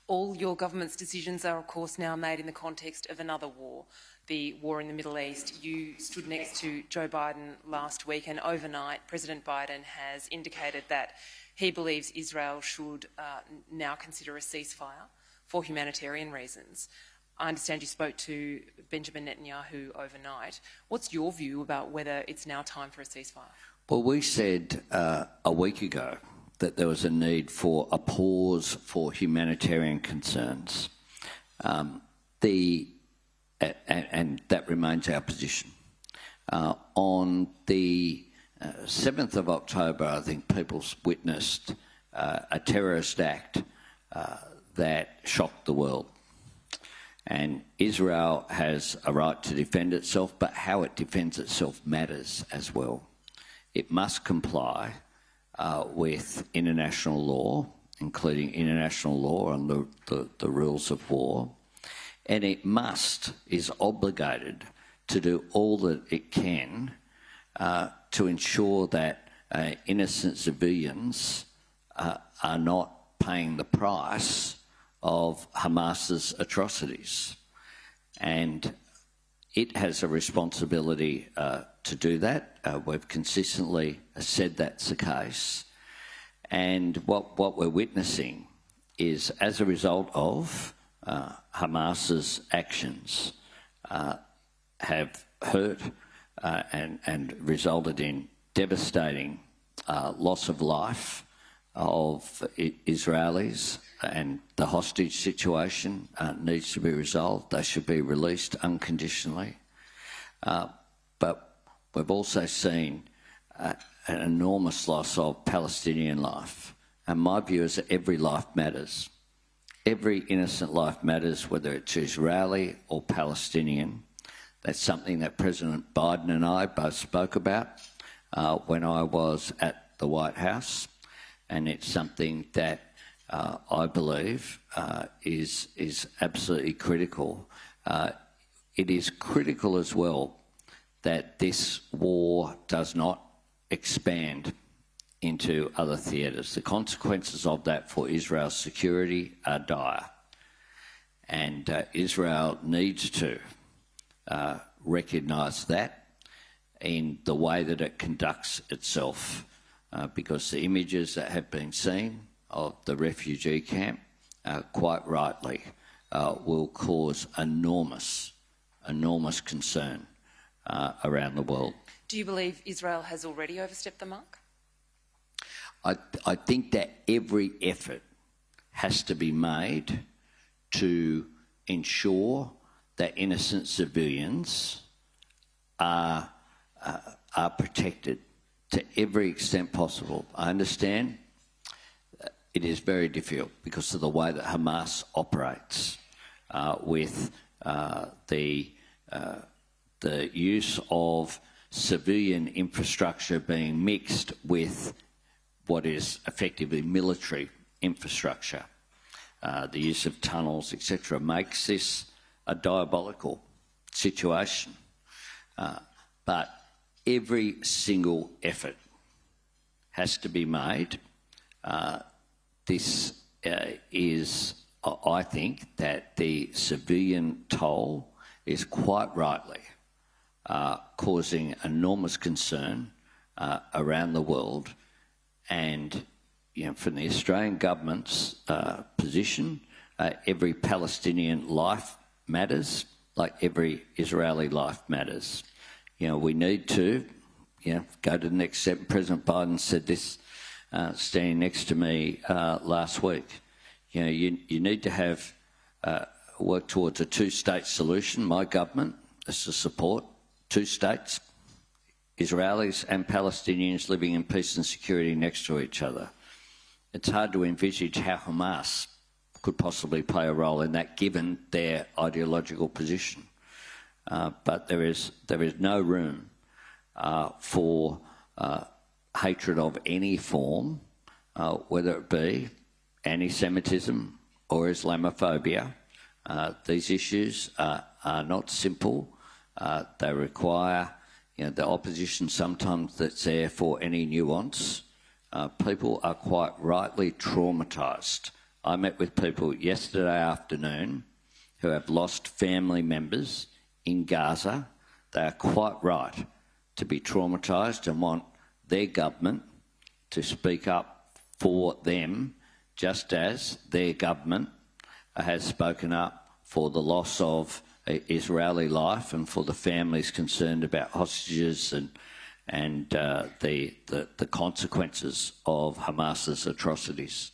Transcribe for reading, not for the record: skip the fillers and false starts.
All your government's decisions are, of course, now made in the context of another war, the war in the Middle East. You stood next to Joe Biden last week, and overnight President Biden has indicated that he believes Israel should now consider a ceasefire for humanitarian reasons. I understand you spoke to Benjamin Netanyahu overnight. What's your view about whether it's now time for a ceasefire? Well, we said a week ago that there was a need for a pause for humanitarian concerns. And that remains our position. On the 7th of October, I think people witnessed a terrorist act that shocked the world. And Israel has a right to defend itself, but how it defends itself matters as well. It must comply with international law, including international law and the rules of war, and it is obligated to do all that it can to ensure that innocent civilians are not paying the price of Hamas's atrocities. And it has a responsibility to do that. We've consistently said that's the case. And what we're witnessing is, as a result of Hamas's actions, have hurt and resulted in devastating loss of life of Israelis, and the hostage situation needs to be resolved. They should be released unconditionally. But we've also seen an enormous loss of Palestinian life. And my view is that every life matters. Every innocent life matters, whether it's Israeli or Palestinian. That's something that President Biden and I both spoke about when I was at the White House. And it's something that I believe is absolutely critical. It is critical as well that this war does not expand into other theatres. The consequences of that for Israel's security are dire. And Israel needs to recognise that in the way that it conducts itself, because the images that have been seen of the refugee camp, quite rightly, will cause enormous concern around the world. Do you believe Israel has already overstepped the mark? I think that every effort has to be made to ensure that innocent civilians are protected to every extent possible. I understand it is very difficult because of the way that Hamas operates, with the use of civilian infrastructure being mixed with what is effectively military infrastructure. The use of tunnels, etc., makes this a diabolical situation. But every single effort has to be made. This is, I think, that the civilian toll is quite rightly causing enormous concern around the world. And from the Australian government's position, every Palestinian life matters, like every Israeli life matters. We need to go to the next step. President Biden said this standing next to me last week. You need to have work towards a two-state solution. My government is to support two states, Israelis and Palestinians living in peace and security next to each other. It's hard to envisage how Hamas could possibly play a role in that, given their ideological position. But there is no room for hatred of any form, whether it be anti-Semitism or Islamophobia. These issues are not simple. They require the opposition sometimes that's there for any nuance. People are quite rightly traumatised, I met with people yesterday afternoon who have lost family members in Gaza. They are quite right to be traumatised and want their government to speak up for them, just as their government has spoken up for the loss of Israeli life and for the families concerned about hostages and the consequences of Hamas's atrocities.